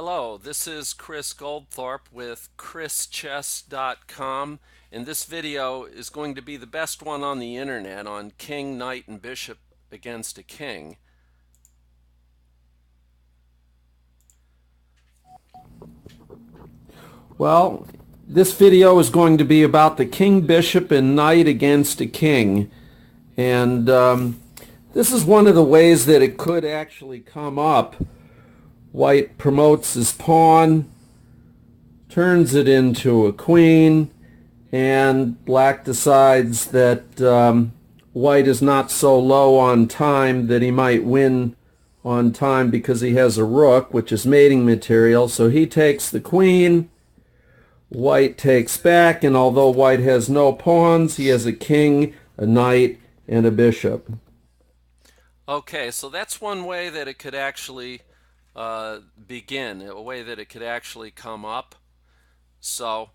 Hello, this is Chris Goldthorpe with chrischess.com, and this video is going to be the best one on the internet on king, knight, and bishop against a king. Well, this video is going to be about the king, bishop, and knight against a king. And this is one of the ways that it could actually come up. White promotes his pawn, turns it into a queen, and black decides that white is not so low on time that he might win on time because he has a rook, which is mating material. So he takes the queen. White takes back, and although white has no pawns, he has a king, a knight, and a bishop. Okay, so that's one way that it could actually begin, a way that it could actually come up. So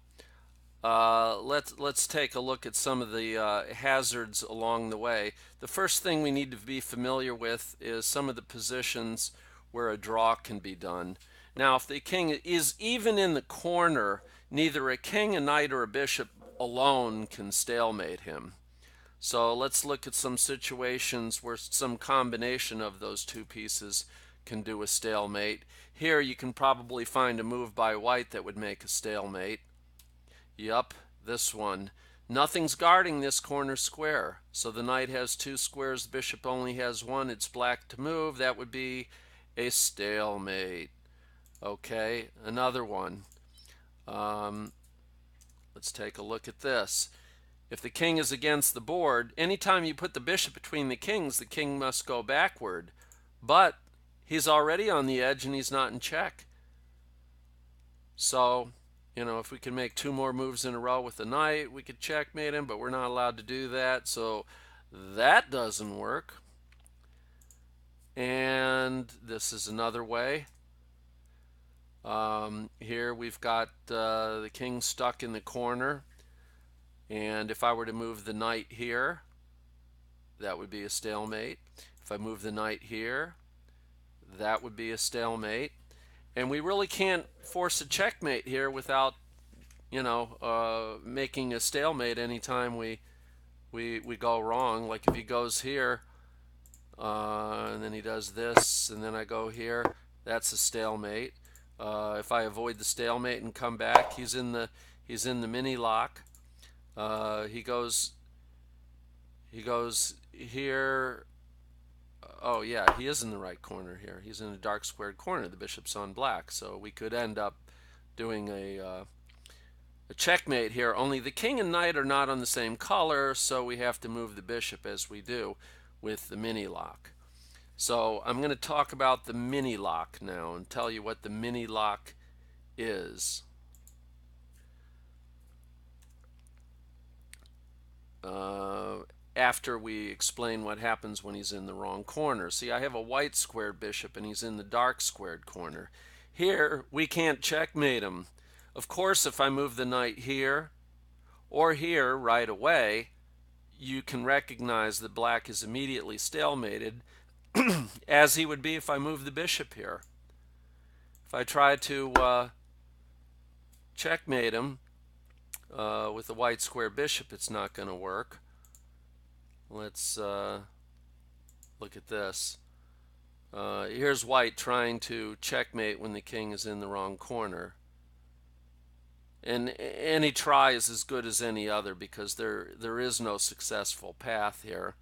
let's take a look at some of the hazards along the way. The first thing we need to be familiar with is some of the positions where a draw can be done. Now, if the king is even in the corner, neither a king, a knight, or a bishop alone can stalemate him. So let's look at some situations where some combination of those two pieces can do a stalemate. Here you can probably find a move by white that would make a stalemate. Yup, this one. Nothing's guarding this corner square. So the knight has two squares, the bishop only has one. It's black to move. That would be a stalemate. Okay, another one. Let's take a look at this. If the king is against the board, anytime you put the bishop between the kings, the king must go backward. But he's already on the edge and he's not in check. So, if we can make two more moves in a row with the knight, we could checkmate him, but we're not allowed to do that. So that doesn't work. And this is another way. Here we've got the king stuck in the corner. And if I were to move the knight here, that would be a stalemate. If I move the knight here, that would be a stalemate. And we really can't force a checkmate here without, making a stalemate anytime we go wrong. Like if he goes here, and then he does this, and then I go here, that's a stalemate. If I avoid the stalemate and come back, he's in the mini lock. He goes here. Oh yeah, he is in the right corner here. He's in a dark squared corner. The bishop's on black, so we could end up doing a checkmate here. Only the king and knight are not on the same color, so we have to move the bishop as we do with the mini lock. So I'm going to talk about the mini lock now and tell you what the mini lock is. After we explain what happens when he's in the wrong corner. See, I have a white squared bishop and he's in the dark squared corner. Here, we can't checkmate him. Of course, if I move the knight here or here right away, you can recognize that black is immediately stalemated, as he would be if I move the bishop here. If I try to checkmate him with the white square bishop, it's not going to work. Let's look at this. Here's white trying to checkmate when the king is in the wrong corner. And any try is as good as any other because there is no successful path here.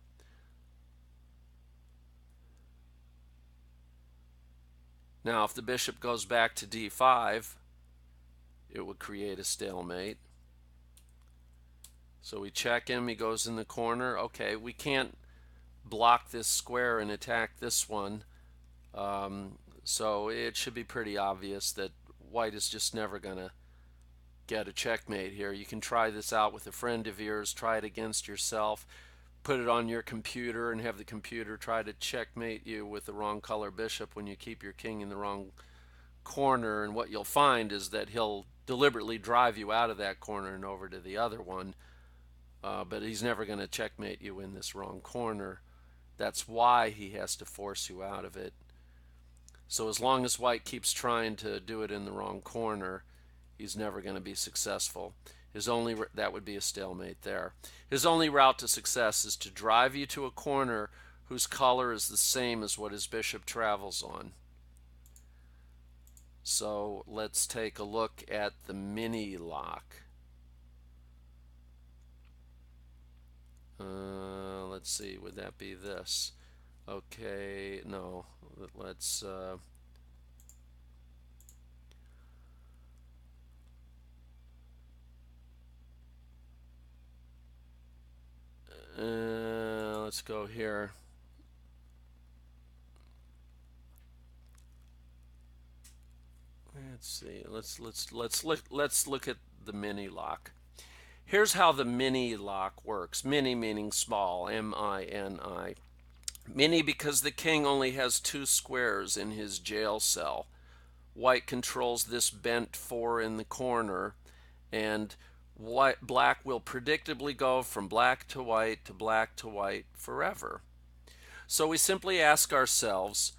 Now, if the bishop goes back to d5, it would create a stalemate. So we check him, he goes in the corner. Okay, we can't block this square and attack this one. So it should be pretty obvious that white is just never going to get a checkmate here. You can try this out with a friend of yours, try it against yourself, put it on your computer and have the computer try to checkmate you with the wrong color bishop when you keep your king in the wrong corner. And what you'll find is that he'll deliberately drive you out of that corner and over to the other one. But he's never going to checkmate you in this wrong corner. That's why he has to force you out of it. So as long as white keeps trying to do it in the wrong corner, he's never going to be successful. That would be a stalemate there. His only route to success is to drive you to a corner whose color is the same as what his bishop travels on. So let's take a look at the mini lock. Let's see, would that be this? Okay, no, let's let's go here. Let's see. Let's look at the mini lock. Here's how the mini lock works. Mini meaning small, M-I-N-I. Mini because the king only has 2 squares in his jail cell. White controls this bent 4 in the corner, and black will predictably go from black to white to black to white forever. So we simply ask ourselves,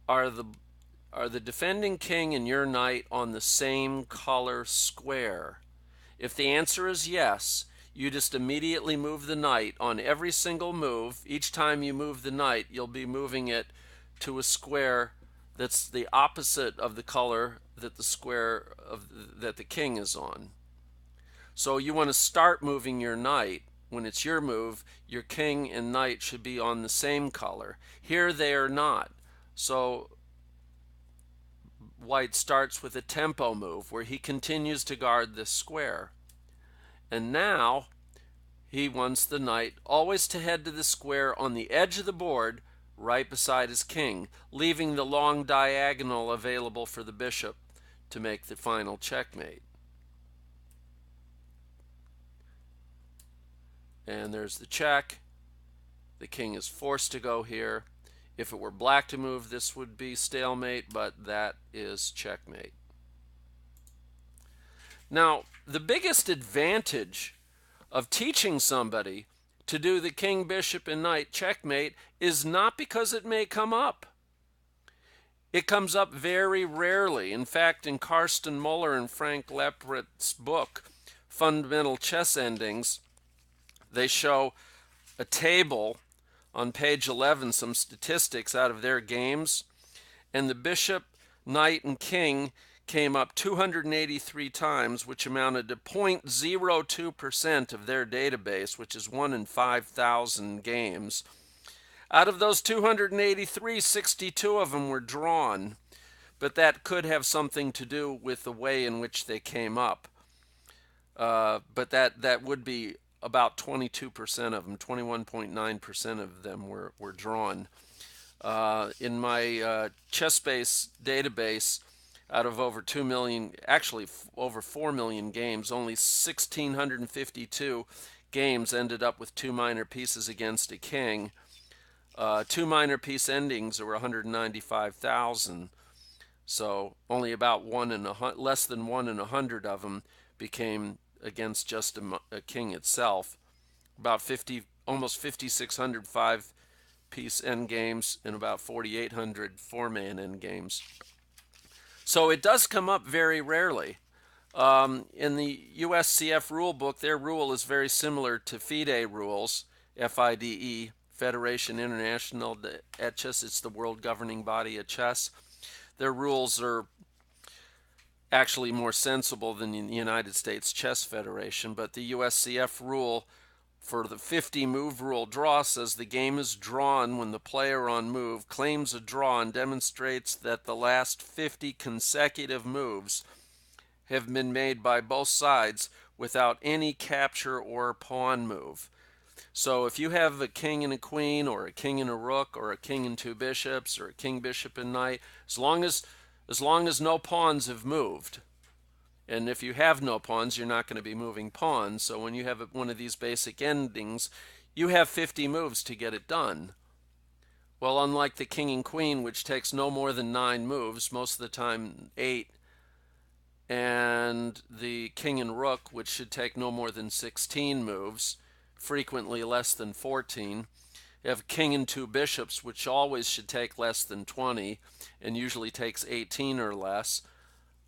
are the defending king and your knight on the same color square? If the answer is yes, you just immediately move the knight on every single move. Each time you move the knight, you'll be moving it to a square that's the opposite of the color that the king is on. So you want to start moving your knight. When it's your move, your king and knight should be on the same color. Here they are not. So white starts with a tempo move where he continues to guard this square. And now he wants the knight always to head to the square on the edge of the board right beside his king, leaving the long diagonal available for the bishop to make the final checkmate. And there's the check. The king is forced to go here. If it were black to move, this would be stalemate, but that is checkmate. Now, the biggest advantage of teaching somebody to do the king, bishop, and knight checkmate is not because it may come up. It comes up very rarely. In fact, in Karsten Muller and Frank Lepret's book, Fundamental Chess Endings, they show a table on page 11, some statistics out of their games, and the bishop, knight, and king came up 283 times, which amounted to 0.02% of their database, which is 1 in 5,000 games. Out of those 283, 62 of them were drawn, but that could have something to do with the way in which they came up. But that would be about 22% of them, 21.9% of them were drawn. In my ChessBase database, out of over 2 million, actually over 4 million games, only 1,652 games ended up with 2 minor pieces against a king. 2 minor piece endings were 195,000. So only about less than 1 in 100 of them became against just a king itself. About almost 5,600 5-piece end games and about 4,800 4-man end games. So it does come up very rarely. In the USCF rule book, their rule is very similar to FIDE rules, FIDE, Federation International at Chess. It's the world governing body of chess. Their rules are actually more sensible than the United States Chess Federation, but the USCF rule for the 50 move rule draw says the game is drawn when the player on move claims a draw and demonstrates that the last 50 consecutive moves have been made by both sides without any capture or pawn move. So if you have a king and a queen, or a king and a rook, or a king and 2 bishops, or a king, bishop, and knight, as long as no pawns have moved, and if you have no pawns, you're not going to be moving pawns. So when you have one of these basic endings, you have 50 moves to get it done. Well, unlike the king and queen, which takes no more than 9 moves, most of the time 8, and the king and rook, which should take no more than 16 moves, frequently less than 14, You have king and two bishops, which always should take less than 20 and usually takes 18 or less.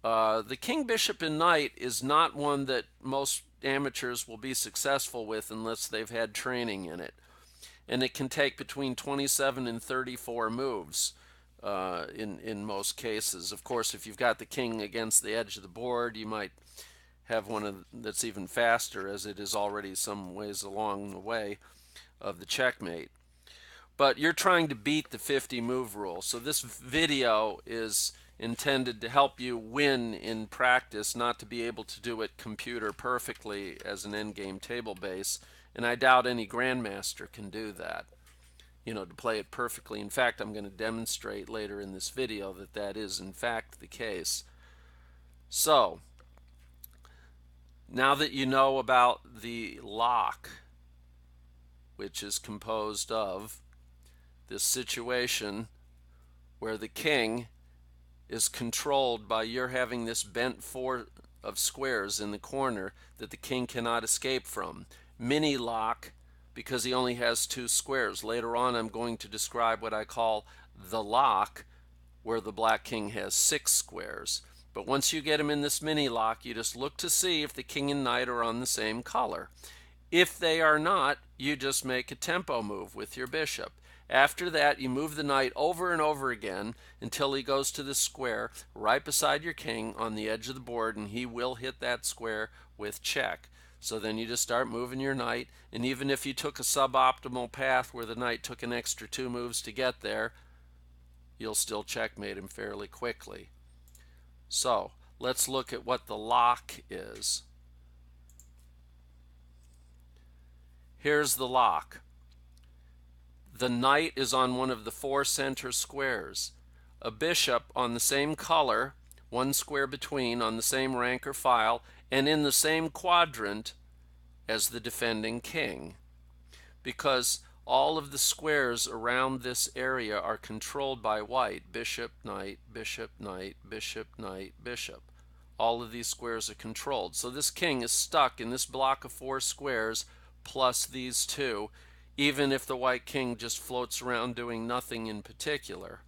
The king, bishop, and knight is not one that most amateurs will be successful with unless they've had training in it. And it can take between 27 and 34 moves in most cases. Of course, if you've got the king against the edge of the board, you might have one that's even faster, as it is already some ways along the way of the checkmate. But you're trying to beat the 50 move rule. So this video is intended to help you win in practice, not to be able to do it computer perfectly as an endgame table base. And I doubt any grandmaster can do that, to play it perfectly. In fact, I'm going to demonstrate later in this video that that is in fact the case. So, now that you know about the lock, which is composed of this situation where the king is controlled by your having this bent four of squares in the corner that the king cannot escape from. Mini lock, because he only has two squares. Later on, I'm going to describe what I call the lock, where the black king has 6 squares. But once you get him in this mini lock, you just look to see if the king and knight are on the same color. If they are not, you just make a tempo move with your bishop. After that, you move the knight over and over again until he goes to the square right beside your king on the edge of the board, and he will hit that square with check. So then you just start moving your knight, and even if you took a suboptimal path where the knight took an extra 2 moves to get there, you'll still checkmate him fairly quickly. So let's look at what the lock is. Here's the lock. The knight is on one of the 4 center squares. A bishop on the same color, 1 square between, on the same rank or file, and in the same quadrant as the defending king. Because all of the squares around this area are controlled by white. Bishop, knight, bishop, knight, bishop, knight, bishop. All of these squares are controlled. So this king is stuck in this block of 4 squares plus these 2, even if the white king just floats around doing nothing in particular.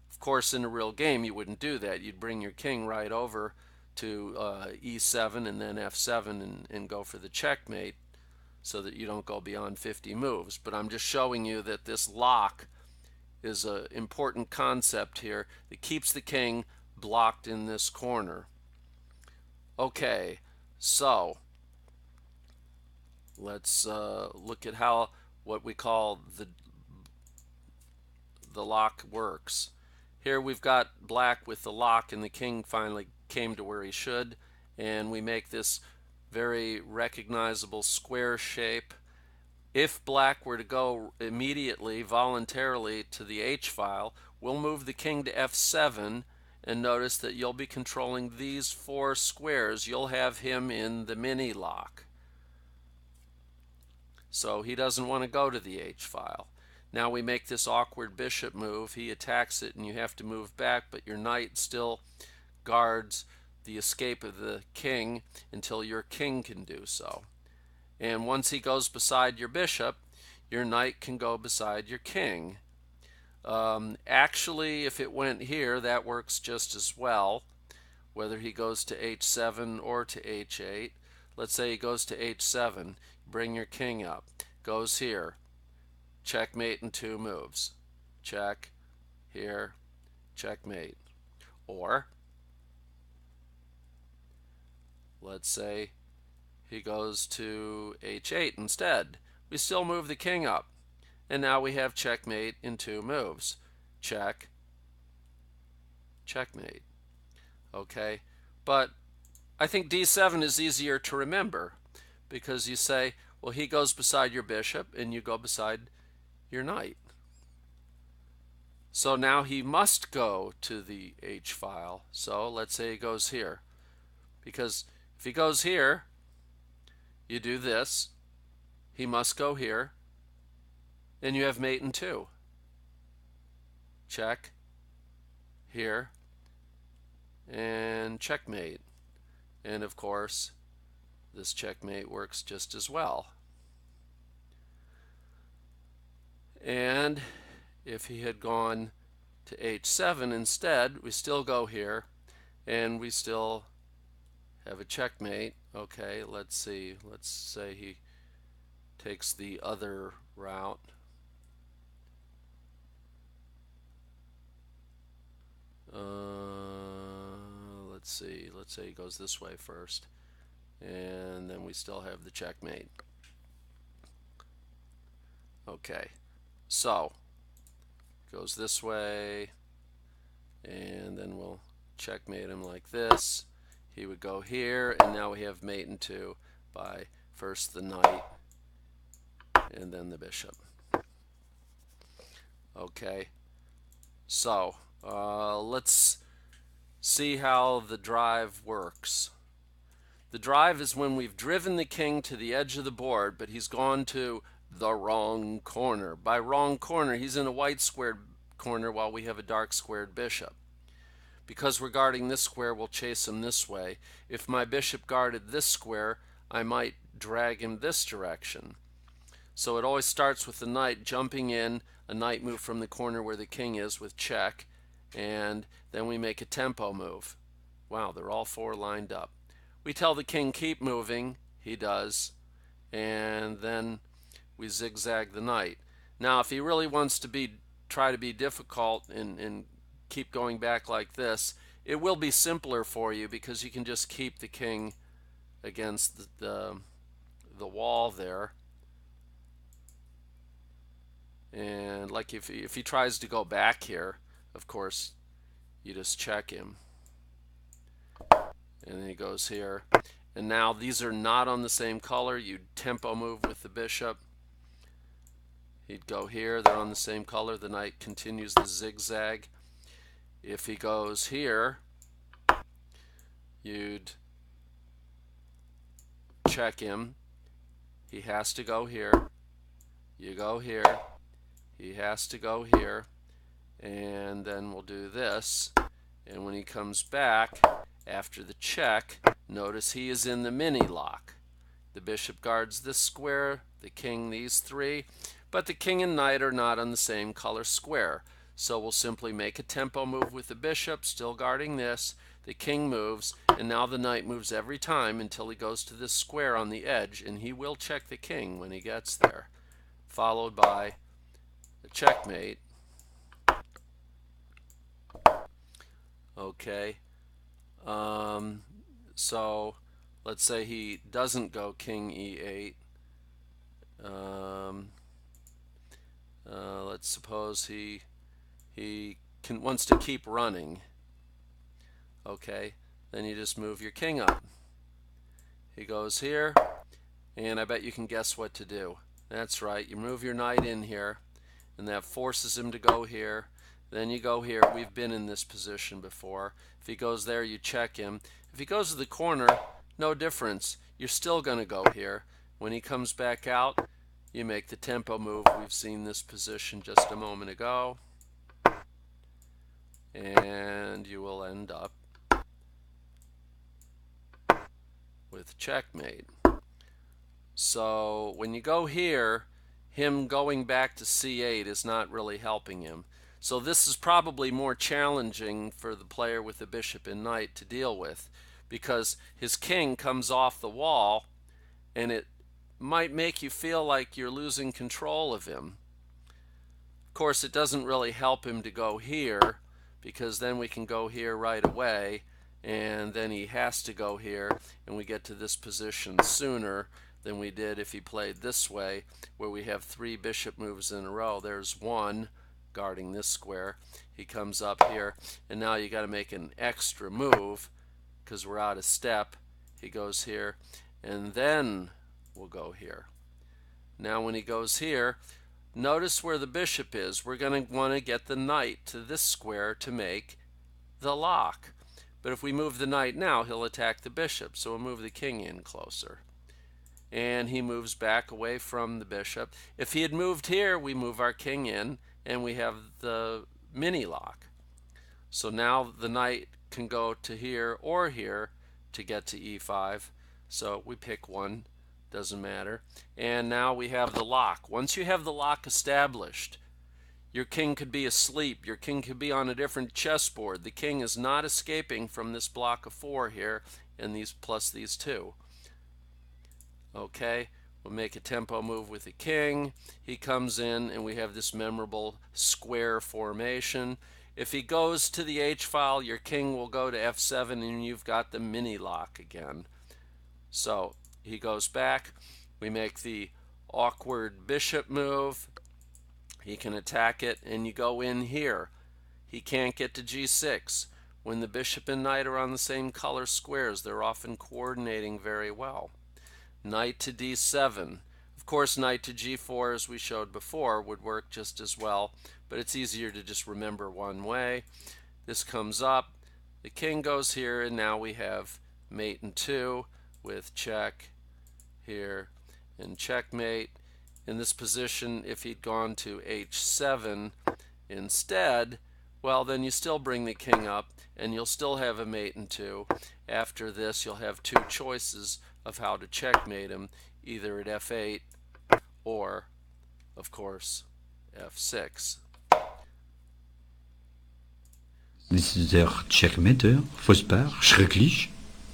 Of course, in a real game, you wouldn't do that. You'd bring your king right over to e7 and then f7 and go for the checkmate so that you don't go beyond 50 moves. But I'm just showing you that this lock is an important concept here that keeps the king blocked in this corner. Okay, so let's look at how what we call the lock works. Here we've got black with the lock, and the king finally came to where he should, and we make this very recognizable square shape. If black were to go immediately, voluntarily, to the H file, we'll move the king to F7, and notice that you'll be controlling these 4 squares. You'll have him in the mini lock. So he doesn't want to go to the H file. Now we make this awkward bishop move. He attacks it and you have to move back, but your knight still guards the escape of the king until your king can do so. And once he goes beside your bishop, your knight can go beside your king. Actually, if it went here, that works just as well, whether he goes to H7 or to H8. Let's say he goes to H7, bring your king up, goes here, checkmate in 2 moves. Check, here, checkmate. Or, let's say he goes to H8 instead. We still move the king up. And now we have checkmate in 2 moves. Check, checkmate. Okay, but I think D7 is easier to remember because you say, well, he goes beside your bishop and you go beside your knight. So now he must go to the H file. So let's say he goes here. Because if he goes here, you do this. He must go here. And you have mate in 2. Check. Here. And checkmate. And of course, this checkmate works just as well. And if he had gone to h7 instead, we still go here and we still have a checkmate. Okay, let's see. Let's say he takes the other route. Let's see. Let's say he goes this way first. And then we still have the checkmate. Okay, so goes this way, and then we'll checkmate him like this. He would go here, and now we have mate in two by first the knight and then the bishop. Okay, so let's see how the drive works. The drive is when we've driven the king to the edge of the board, but he's gone to the wrong corner. By wrong corner, he's in a white squared corner while we have a dark squared bishop. Because we're guarding this square, we'll chase him this way. If my bishop guarded this square, I might drag him this direction. So it always starts with the knight jumping in, a knight move from the corner where the king is with check, and then we make a tempo move. Wow, they're all four lined up. We tell the king keep moving, he does, and then we zigzag the knight. Now if he really wants to try to be difficult and keep going back like this, it will be simpler for you because you can just keep the king against the wall there. And like if he tries to go back here, of course, you just check him. And then he goes here. And now these are not on the same color. You'd tempo move with the bishop. He'd go here. They're on the same color. The knight continues the zigzag. If he goes here, you'd check him. He has to go here. You go here. He has to go here. And then we'll do this. And when he comes back after the check, notice he is in the mini lock. The bishop guards this square, the king these three, but the king and knight are not on the same color square. So we'll simply make a tempo move with the bishop, still guarding this. The king moves, and now the knight moves every time until he goes to this square on the edge, and he will check the king when he gets there, followed by a checkmate. Okay. So let's say he doesn't go king e8. Let's suppose he wants to keep running. Okay, then you just move your king up. He goes here, and I bet you can guess what to do. That's right, you move your knight in here, and that forces him to go here. Then you go here. We've been in this position before. If he goes there, you check him. If he goes to the corner, no difference. You're still going to go here. When he comes back out, you make the tempo move. We've seen this position just a moment ago. And you will end up with checkmate. So when you go here, him going back to c8 is not really helping him. So this is probably more challenging for the player with the bishop and knight to deal with, because his king comes off the wall and it might make you feel like you're losing control of him. Of course, it doesn't really help him to go here, because then we can go here right away, and then he has to go here, and we get to this position sooner than we did if he played this way, where we have three bishop moves in a row. There's one guarding this square. He comes up here, and now you got to make an extra move because we're out of step. He goes here, and then we'll go here. Now when he goes here, notice where the bishop is. We're going to want to get the knight to this square to make the lock. But if we move the knight now, he'll attack the bishop, so we'll move the king in closer. And he moves back away from the bishop. If he had moved here, we move our king in, and we have the mini lock. So now the knight can go to here or here to get to e5. So we pick one doesn't matter. And now we have the lock. Once you have the lock established, your king could be asleep. Your king could be on a different chessboard. The king is not escaping from this block of 4 here, and these plus these 2. Okay, we'll make a tempo move with the king. He comes in, and we have this memorable square formation. If he goes to the H file, your king will go to F7, and you've got the mini lock again. So he goes back. We make the awkward bishop move. He can attack it, and you go in here. He can't get to G6. When the bishop and knight are on the same color squares, they're often coordinating very well. Knight to D7. Of course, knight to G4, as we showed before, would work just as well, but it's easier to just remember one way. This comes up, the king goes here, and now we have mate in 2 with check here and checkmate. In this position, if he'd gone to H7 instead, well, then you still bring the king up, and you'll still have a mate in 2. After this, you'll have 2 choices of how to checkmate him, either at F8 or, of course, F6. This is der checkmate, fausse part, schrecklich.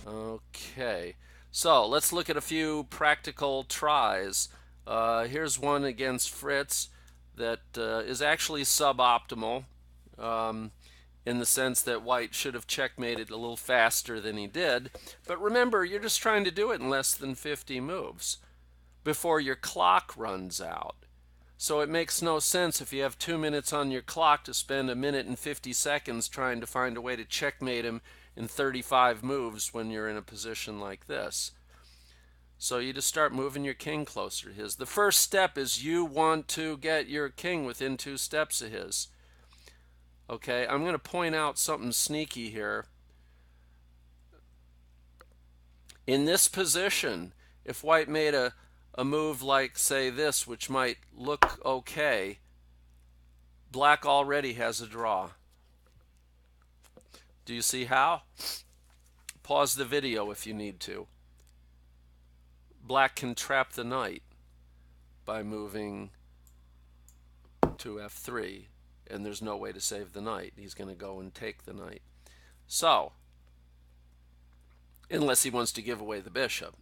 Okay, so let's look at a few practical tries. Here's one against Fritz that is actually suboptimal in the sense that white should have checkmated a little faster than he did. But remember, you're just trying to do it in less than 50 moves before your clock runs out. So it makes no sense if you have 2 minutes on your clock to spend 1 minute and 50 seconds trying to find a way to checkmate him in 35 moves when you're in a position like this. So you just start moving your king closer to his. The first step is you want to get your king within 2 steps of his. Okay, I'm going to point out something sneaky here. In this position, if white made a move like, say, this, which might look okay, black already has a draw. Do you see how? Pause the video if you need to. Black can trap the knight by moving to F3, and there's no way to save the knight. He's going to go and take the knight. So, unless he wants to give away the bishop.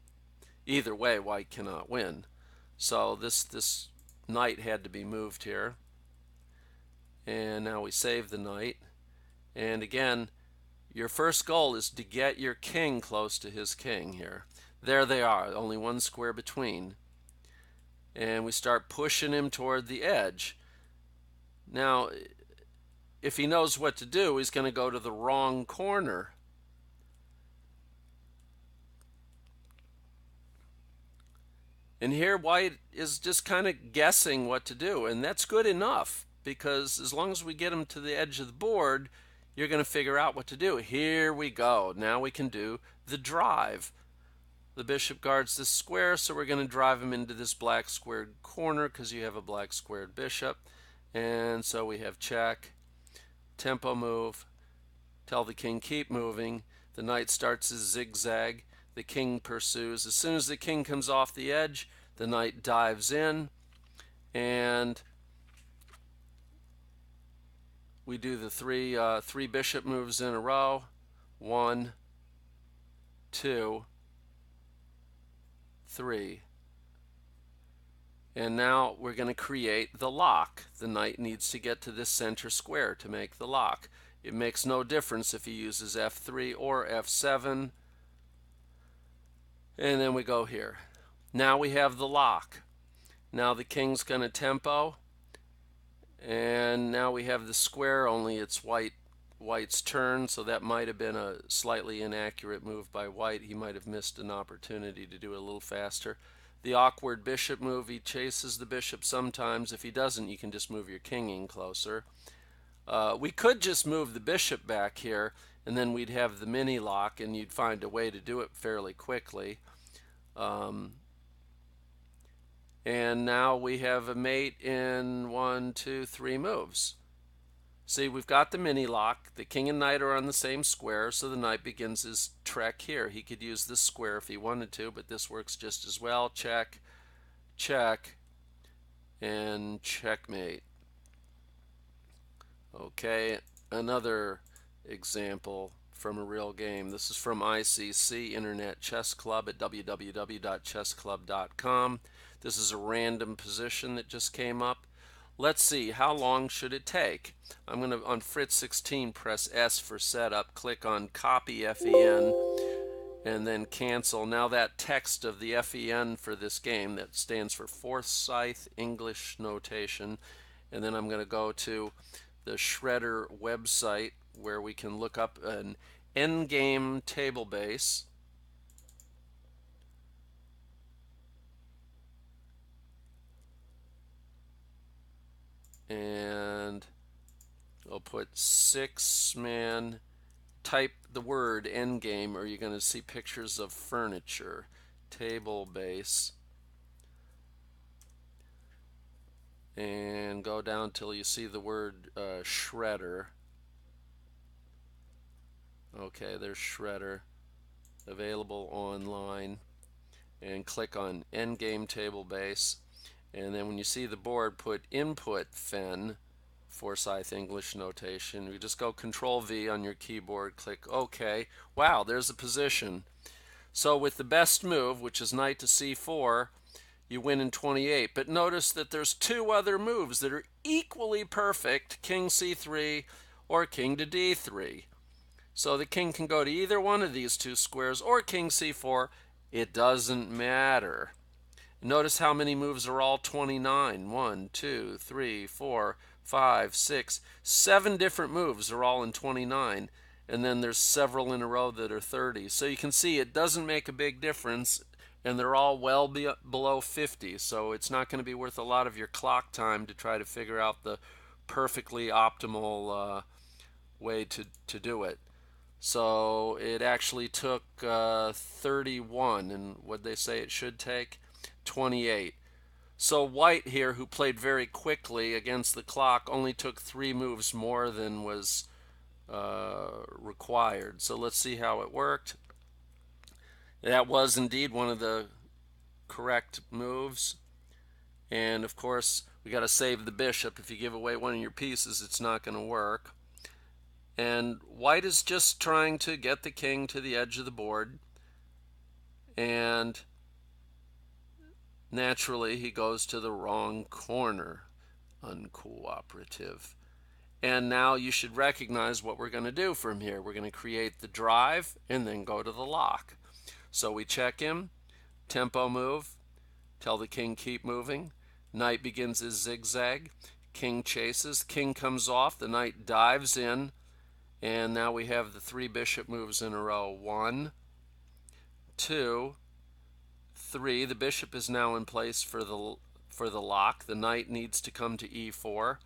Either way, white cannot win. So this knight had to be moved here. And now we save the knight. And again, your first goal is to get your king close to his king here. There they are, only 1 square between. And we start pushing him toward the edge. Now, if he knows what to do, he's going to go to the wrong corner. And here white is just kind of guessing what to do, and that's good enough, because as long as we get him to the edge of the board, you're going to figure out what to do. Here we go. Now we can do the drive. The bishop guards this square, so we're going to drive him into this black squared corner because you have a black squared bishop. And so we have check, tempo move, tell the king keep moving. The knight starts his zigzag. The king pursues. As soon as the king comes off the edge, the knight dives in, and we do the three bishop moves in a row. 1, 2, 3. And now we're going to create the lock. The knight needs to get to this center square to make the lock. It makes no difference if he uses F3 or F7. And then we go here. Now we have the lock. Now the king's going to tempo. And now we have the square, only it's white's turn, so that might have been a slightly inaccurate move by white. He might have missed an opportunity to do it a little faster. The awkward bishop move, he chases the bishop sometimes. If he doesn't, you can just move your king in closer. We could just move the bishop back here, and then we'd have the mini lock, and you'd find a way to do it fairly quickly. And now we have a mate in 1, 2, 3 moves. See, we've got the mini lock. The king and knight are on the same square, so the knight begins his trek here. He could use this square if he wanted to, but this works just as well. Check, check, and checkmate. Okay, another example from a real game. This is from ICC, Internet Chess Club, at www.chessclub.com. This is a random position that just came up. Let's see, how long should it take? I'm going to, on Fritz 16, press S for setup, click on copy FEN, and then cancel. Now that text of the FEN for this game, that stands for Forsyth English Notation, and then I'm going to go to the Shredder website where we can look up an endgame table base. And I'll put 6-man, type the word endgame, or you're going to see pictures of furniture, table base, and go down till you see the word Shredder. Okay, there's Shredder, available online, and click on endgame table base, and then when you see the board, put input FEN, Forsyth English Notation. You just go Control V on your keyboard, click OK. Wow, there's a position. So with the best move, which is knight to c4, you win in 28. But notice that there's two other moves that are equally perfect, king c3 or king to d3. So the king can go to either one of these two squares or king c4. It doesn't matter. Notice how many moves are all 29. 1, 2, 3, 4, 5, 6, 7 different moves are all in 29. And then there's several in a row that are 30. So you can see it doesn't make a big difference, and they're all well below 50. So it's not going to be worth a lot of your clock time to try to figure out the perfectly optimal way to do it. So it actually took 31, and what they say it should take? 28. So white here, who played very quickly against the clock, only took 3 moves more than was required. So let's see how it worked. That was indeed one of the correct moves. And of course, we got to save the bishop. If you give away one of your pieces, it's not going to work. And white is just trying to get the king to the edge of the board. And naturally, he goes to the wrong corner. Uncooperative. And now you should recognize what we're going to do from here. We're going to create the drive and then go to the lock. So we check him, tempo move, tell the king keep moving. Knight begins his zigzag. King chases. King comes off. The knight dives in. And now we have the 3 bishop moves in a row. 1, 2, 3. The bishop is now in place for the lock. The knight needs to come to e4.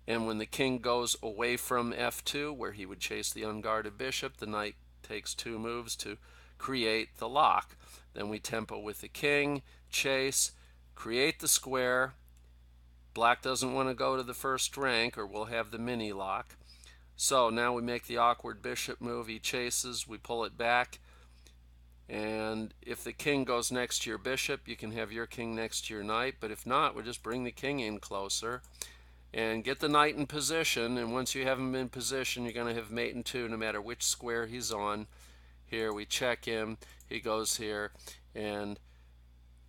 And when the king goes away from f2, where he would chase the unguarded bishop, the knight takes 2 moves to create the lock. Then we tempo with the king, chase, create the square. Black doesn't want to go to the first rank, or we'll have the mini lock. So now we make the awkward bishop move. He chases, we pull it back. And if the king goes next to your bishop, you can have your king next to your knight. But if not, we'll just bring the king in closer and get the knight in position. And once you have him in position, you're going to have mate in 2 no matter which square he's on. Here we check him, he goes here, and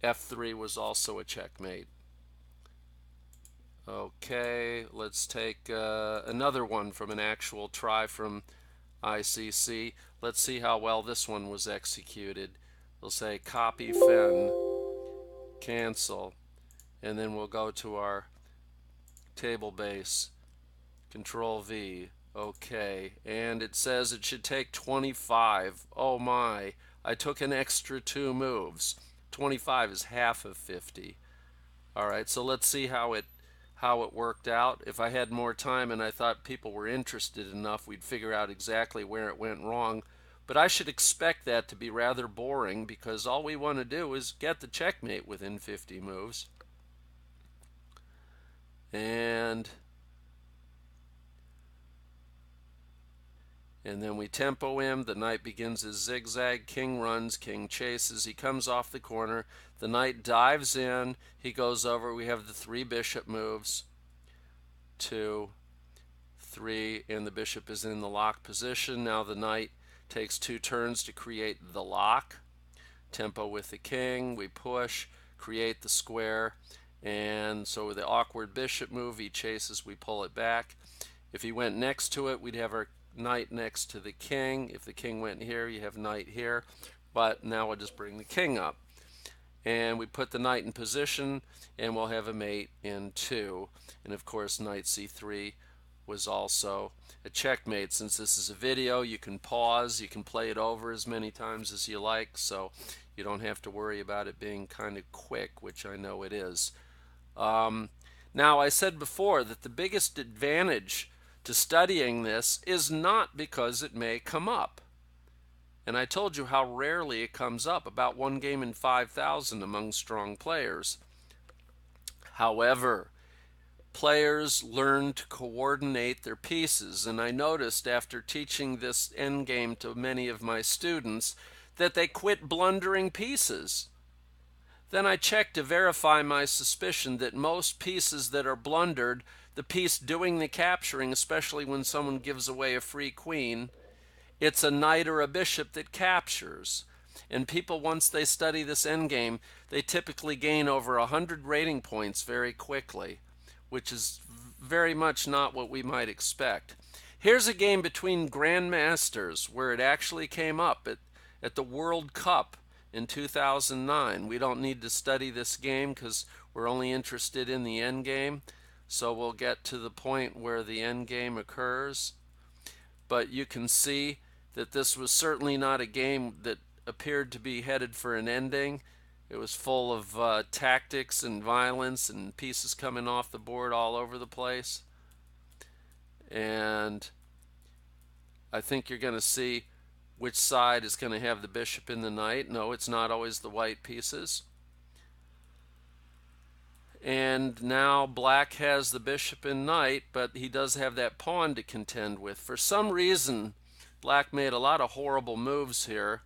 f3 was also a checkmate. Okay, let's take another one from an actual try from ICC. Let's see how well this one was executed. We'll say copy FEN, cancel, and then we'll go to our table base, Control V, okay, and it says it should take 25. Oh my, I took an extra 2 moves. 25 is half of 50. Alright, so let's see how it worked out. If I had more time and I thought people were interested enough, we'd figure out exactly where it went wrong. But I should expect that to be rather boring, because all we want to do is get the checkmate within 50 moves. And And then we tempo him. The knight begins his zigzag. King runs. King chases. He comes off the corner. The knight dives in. He goes over. We have the 3 bishop moves. 2, 3, and the bishop is in the lock position. Now the knight takes 2 turns to create the lock. Tempo with the king. We push, create the square. And so with the awkward bishop move, he chases. We pull it back. If he went next to it, we'd have our knight next to the king. If the king went here, you have knight here. But now we'll just bring the king up. And we put the knight in position, and we'll have a mate in 2. And of course, knight c3 was also a checkmate. Since this is a video, you can pause, you can play it over as many times as you like, so you don't have to worry about it being kind of quick, which I know it is. Now, I said before that the biggest advantage to studying this is not because it may come up. And I told you how rarely it comes up, about 1 game in 5,000 among strong players. However, players learn to coordinate their pieces, and I noticed after teaching this endgame to many of my students that they quit blundering pieces. Then I checked to verify my suspicion that most pieces that are blundered, the piece doing the capturing, especially when someone gives away a free queen, it's a knight or a bishop that captures. And people, once they study this endgame, they typically gain over 100 rating points very quickly, which is very much not what we might expect. Here's a game between grandmasters where it actually came up at the World Cup in 2009. We don't need to study this game because we're only interested in the end game. So we'll get to the point where the end game occurs. But you can see that this was certainly not a game that appeared to be headed for an ending. It was full of tactics and violence and pieces coming off the board all over the place. And I think you're going to see which side is going to have the bishop and the knight. No, it's not always the white pieces. And now black has the bishop and knight, but he does have that pawn to contend with. For some reason, black made a lot of horrible moves here.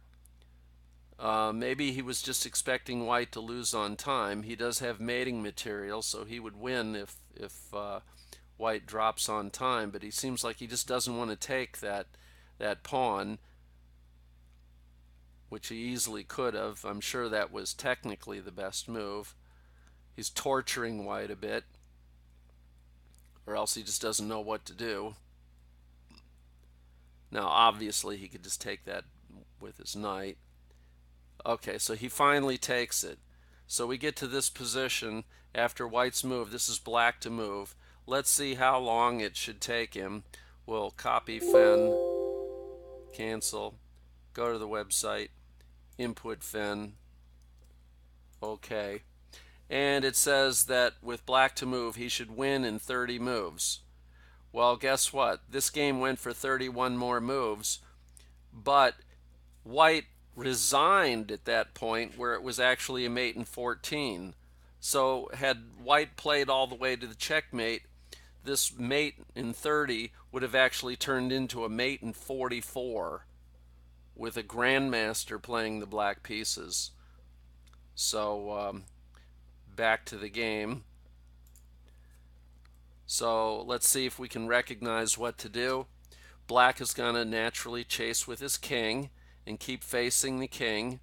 Maybe he was just expecting white to lose on time. He does have mating material, so he would win if white drops on time, but he seems like he just doesn't want to take that pawn, which he easily could have. I'm sure that was technically the best move. He's torturing white a bit, or else he just doesn't know what to do. Now, obviously, he could just take that with his knight. Okay, so he finally takes it. So we get to this position after white's move. This is black to move. Let's see how long it should take him. We'll copy fen, cancel, go to the website, input fen, okay. And it says that with black to move, he should win in 30 moves. Well, guess what? This game went for 31 more moves, but white resigned at that point where it was actually a mate in 14. So had white played all the way to the checkmate, this mate in 30 would have actually turned into a mate in 44 with a grandmaster playing the black pieces. So back to the game. So let's see if we can recognize what to do. Black is going to naturally chase with his king and keep facing the king.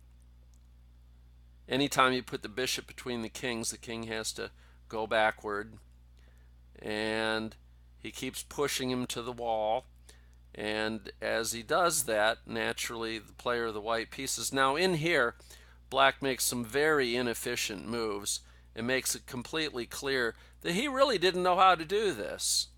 Anytime you put the bishop between the kings, the king has to go backward. And he keeps pushing him to the wall. And as he does that, naturally the player of the white pieces. Now in here, black makes some very inefficient moves. It makes it completely clear that he really didn't know how to do this.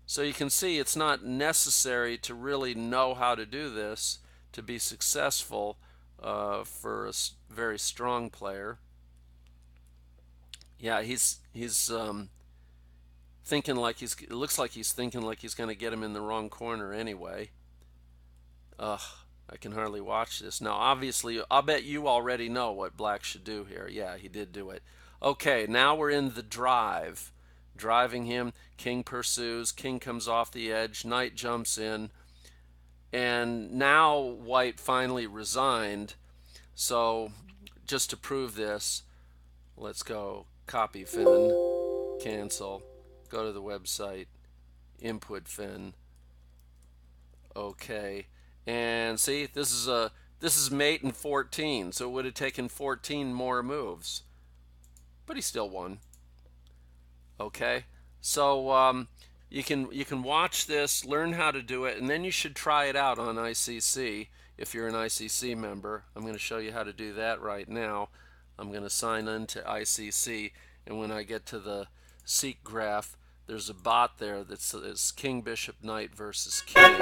So you can see it's not necessary to really know how to do this to be successful for a very strong player. Yeah, he's thinking like it looks like he's thinking like he's going to get him in the wrong corner anyway. Ugh. I can hardly watch this. Now, obviously, I'll bet you already know what black should do here. Yeah, he did do it. Okay, now we're in the drive. driving him. King pursues, king comes off the edge, knight jumps in, and now white finally resigned. So just to prove this, let's go copy fin, cancel, go to the website, input fin, okay, and see, this is mate in 14, so it would have taken 14 more moves, but he still won. Okay, so you can watch this, learn how to do it, and then you should try it out on ICC if you're an ICC member. I'm going to show you how to do that right now. I'm going to sign into ICC, and when I get to the seek graph, there's a bot there that says King, Bishop, Knight versus King,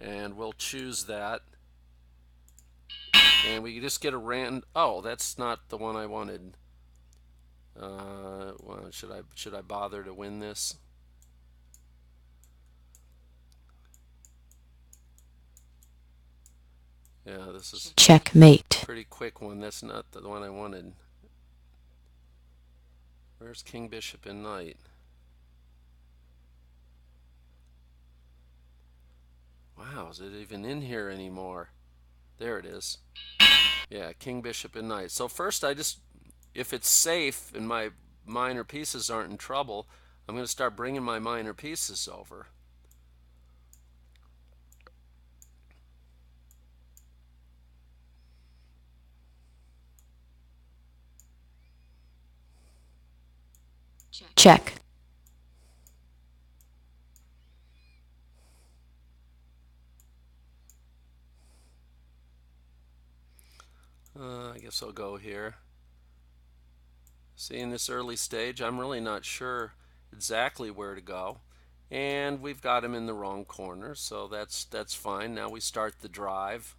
and we'll choose that. And we just get a random. Oh, that's not the one I wanted. Well, should I bother to win this? Yeah, this is checkmate. a pretty quick one. That's not the one I wanted. Where's King, Bishop, and Knight? Wow, is it even in here anymore? There it is. Yeah, King, Bishop, and Knight. So first if it's safe and my minor pieces aren't in trouble, I'm going to start bringing my minor pieces over. Check. I guess I'll go here. See, in this early stage, I'm really not sure exactly where to go. And we've got him in the wrong corner, so that's fine. Now we start the drive.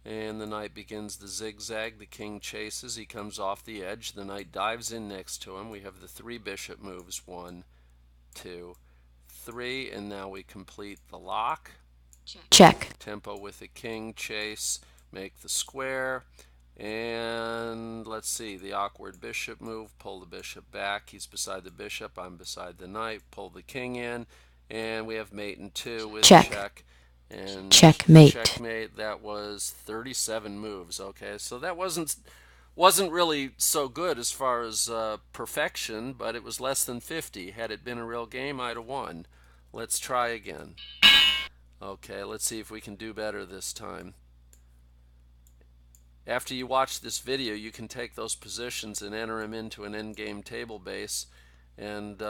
And the knight begins the zigzag. The king chases. He comes off the edge. The knight dives in next to him. We have the 3 bishop moves. 1, 2, 3. And now we complete the lock. Check. Tempo with the king, chase, make the square. And let's see, the awkward bishop move. Pull the bishop back. He's beside the bishop. I'm beside the knight. Pull the king in. And we have mate in 2 with check. And checkmate. Checkmate. That was 37 moves. Okay, so that wasn't really so good as far as perfection, but it was less than 50. Had it been a real game, I'd have won. Let's try again. Okay, let's see if we can do better this time. After you watch this video, you can take those positions and enter them into an endgame table base and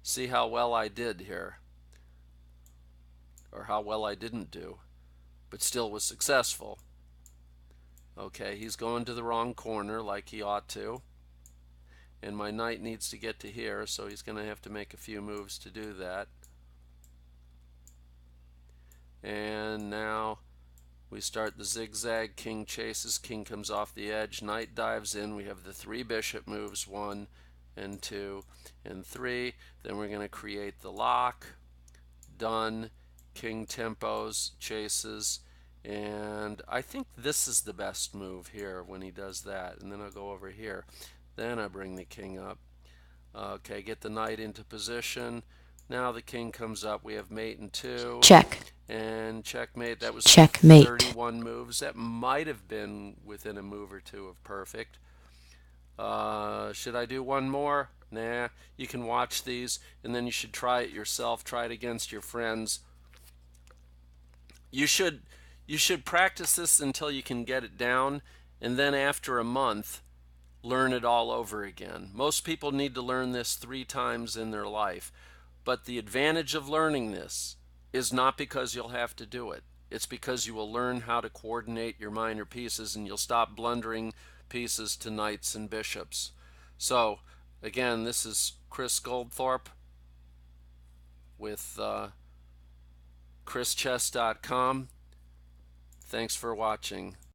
see how well I did here, or how well I didn't do, but still was successful. Okay, he's going to the wrong corner like he ought to, and my knight needs to get to here, so he's going to have to make a few moves to do that. And now we start the zigzag. King chases, king comes off the edge, knight dives in. We have the 3 bishop moves, 1 and 2 and 3. Then we're going to create the lock. Done. King tempos, chases, and I think this is the best move here when he does that. And then I'll go over here. Then I bring the king up. Okay, get the knight into position. Now the king comes up. We have mate in 2. Check. And checkmate. That was checkmate. 31 moves. That might have been within a move or two of perfect. Should I do one more? Nah. You can watch these, and then you should try it yourself. Try it against your friends. You should practice this until you can get it down, and then after a month, learn it all over again. Most people need to learn this 3 times in their life. But the advantage of learning this is not because you'll have to do it. It's because you will learn how to coordinate your minor pieces, and you'll stop blundering pieces to knights and bishops. So, again, this is Chris Goldthorpe with chrischess.com. Thanks for watching.